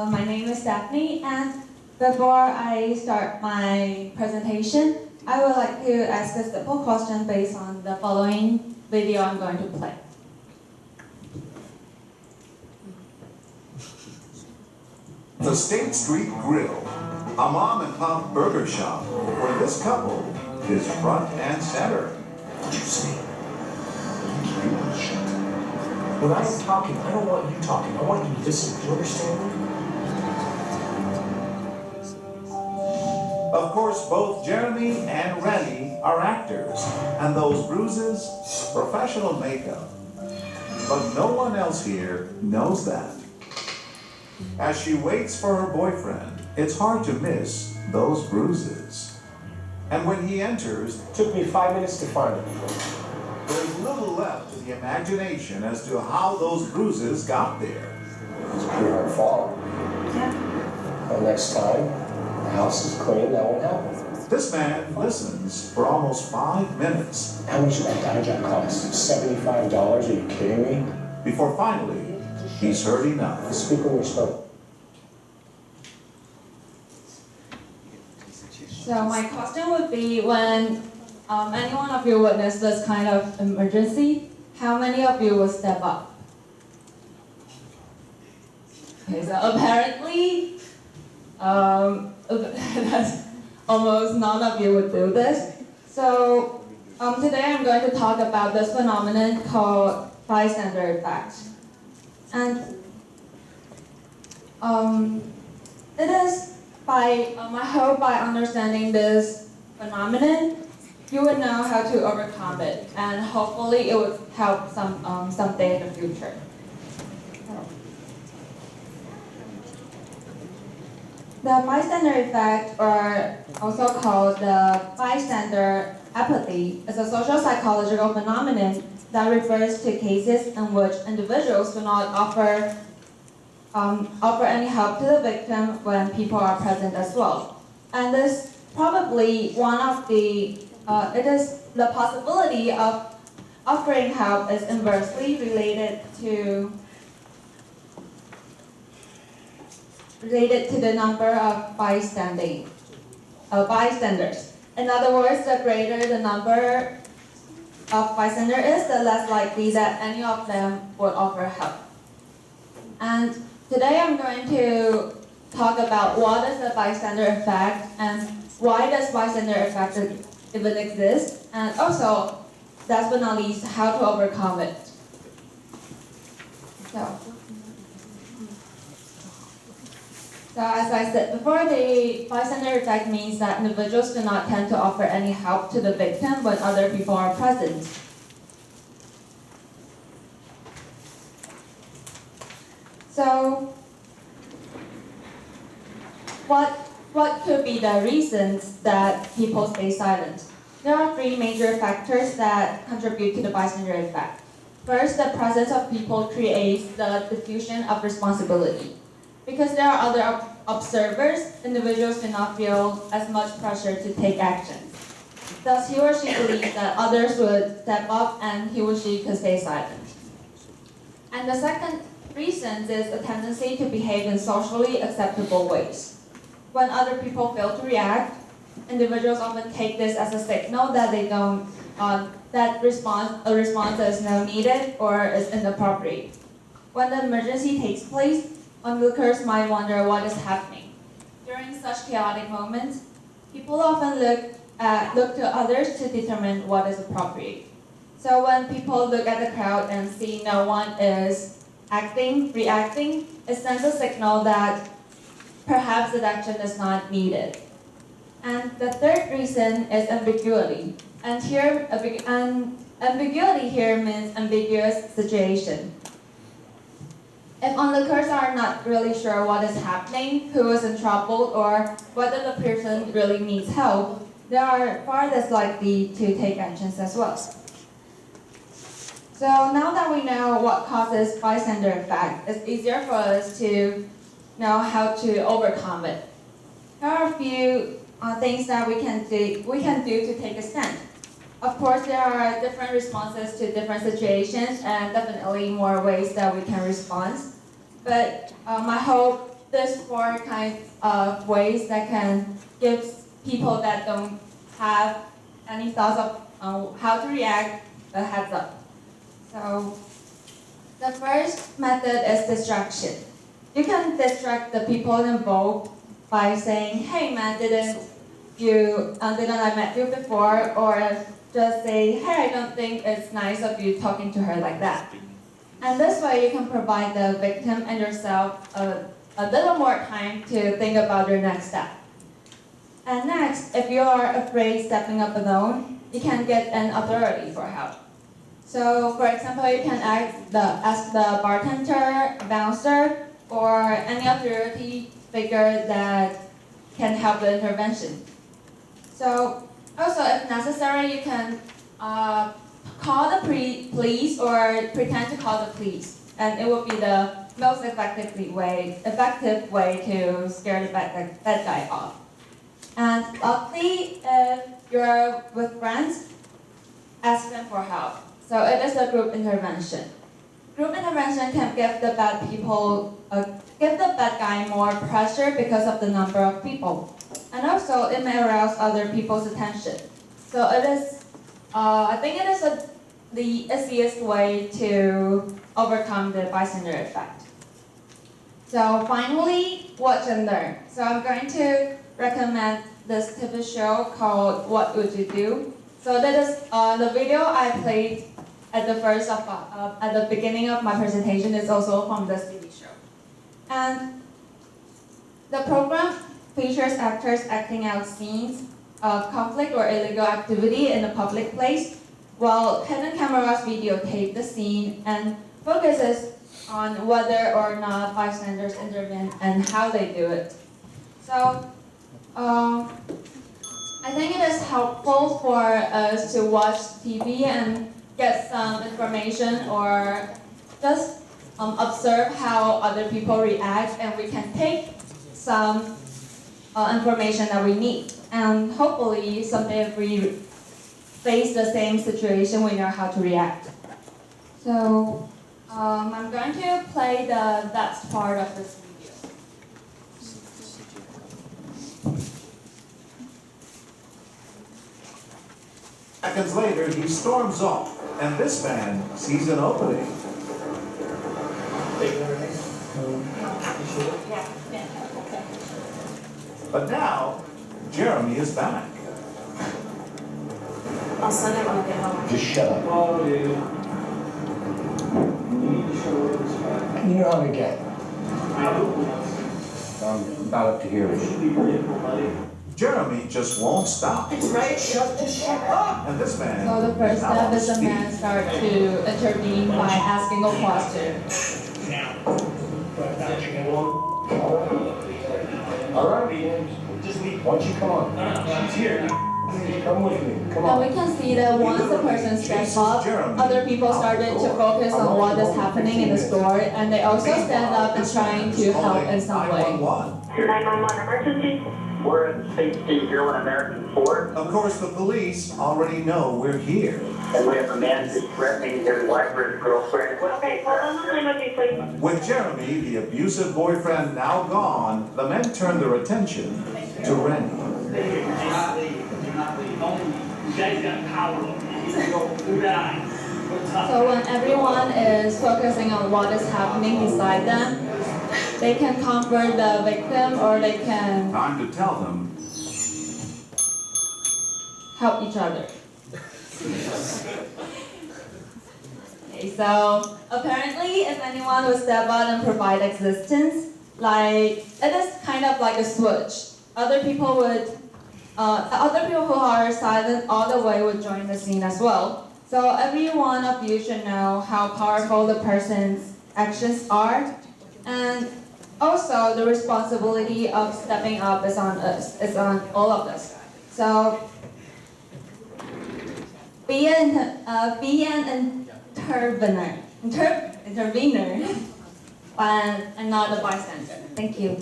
My name is Daphne, and before I start my presentation, I would like to ask a simple question based on the following video I'm going to play. The State Street Grill, a mom and pop burger shop where this couple is front and center. What you say? You will shut. When I am talking, I don't want you talking. I want you to listen. Do you understand? Of course, both Jeremy and Rennie are actors, and those bruises, professional makeup. But no one else here knows that. As she waits for her boyfriend, it's hard to miss those bruises. And when he enters, Took me 5 minutes to find it. there's little left to the imagination as to how those bruises got there. It's a pretty hard fall. Yeah. Well, next time, the house is clean, that won't happen. This man listens for almost 5 minutes How much did that dye job cost? $75? Are you kidding me? before finally he's heard enough. Speak when you're spoken. So my question would be, when any one of you witness this kind of emergency, how many of you will step up? Okay, so apparently, that's almost none of you would do this. So today I'm going to talk about this phenomenon called bystander effect. And it is I hope by understanding this phenomenon, you would know how to overcome it, and hopefully it would help someday in the future. The bystander effect, or also called the bystander apathy, is a social psychological phenomenon that refers to cases in which individuals do not offer any help to the victim when people are present as well. And this probably one of the, it is the possibility of offering help is inversely related to the number of bystanders. In other words, the greater the number of bystanders is, the less likely that any of them would offer help. And today I'm going to talk about what is the bystander effect and why does bystander effect even exist, and also, last but not least, how to overcome it. So as I said before, the bystander effect means that individuals do not tend to offer any help to the victim when other people are present. So, what could be the reasons that people stay silent? There are three major factors that contribute to the bystander effect. First, the presence of people creates the diffusion of responsibility. Because there are other observers, individuals do not feel as much pressure to take action. Thus, he or she believes that others would step up and he or she could stay silent. And the second reason is a tendency to behave in socially acceptable ways. When other people fail to react, individuals often take this as a signal that they don't, a response is now needed or is inappropriate. When the emergency takes place, onlookers might wonder what is happening. During such chaotic moments, people often look to others to determine what is appropriate. So when people look at the crowd and see no one is reacting, it sends a signal that perhaps that action is not needed. And the third reason is ambiguity. And here, ambiguity here means ambiguous situation. If onlookers are not really sure what is happening, who is in trouble, or whether the person really needs help, they are far less likely to take actions as well. So now that we know what causes bystander effect, it's easier for us to know how to overcome it. There are a few things that we can do to take a stand. Of course, there are different responses to different situations and definitely more ways that we can respond. But I hope these four kinds of ways that can give people that don't have any thoughts of how to react a heads up. So the first method is distraction. You can distract the people involved by saying, "Hey man, didn't I met you before?" Or just say, "Hey, I don't think it's nice of you talking to her like that." And this way you can provide the victim and yourself a little more time to think about your next step. And next, if you are afraid stepping up alone, you can get an authority for help. So for example, you can ask the bartender, bouncer, or any authority figure that can help the intervention. So also, if necessary, you can call the police or pretend to call the police, and it will be the most effective way to scare the bad guy off. And luckily, if you're with friends, ask them for help. So it is a group intervention. Group intervention can give the bad guy more pressure because of the number of people. And also, it may arouse other people's attention. So it is, I think it is the easiest way to overcome the bystander effect. So finally, watch and learn. So I'm going to recommend this TV show called What Would You Do? So that is the video I played at the beginning of my presentation is also from this TV show. And the program features actors acting out scenes of conflict or illegal activity in a public place, while hidden cameras videotape the scene and focuses on whether or not bystanders intervene and how they do it. So I think it is helpful for us to watch TV and get some information or just observe how other people react, and we can take some information that we need. And hopefully someday if we face the same situation, we know how to react. So I'm going to play the last part of this video. Seconds later, he storms off, and this man sees an opening. But now, Jeremy is back. I'll send it when I get home. Just shut up. You know how to get. I'm about up to here. Jeremy just won't stop. It's right. Shut up! And this man So the first now on step is the speed. man start to intervene by asking a question. All right, just leave. Why don't you come on? No, she's here. Come with me. Come And on. we can see that once the person steps up, other people started to focus on what is happening in the store, and they also stand up and trying to help in some way. 911. 911 emergency. We're at Safety Hill and American Ford, Of course, the police already know we're here. and we have a man who's threatening his wife or his girlfriend. Okay, hold on a minute, please. With Jeremy, the abusive boyfriend, now gone, the men turn their attention to Rennie. Do not leave. Only you guys got power over me. You can go through that. So when everyone is focusing on what is happening beside them, they can comfort the victim or they can Time to tell them, help each other. Okay, so apparently if anyone would step out and provide assistance, like it is kind of like a switch. Other people who are silent all the way would join the scene as well. So every one of you should know how powerful the person's actions are, and also the responsibility of stepping up is on us, it's on all of us. So be an intervener, and not a bystander. Thank you.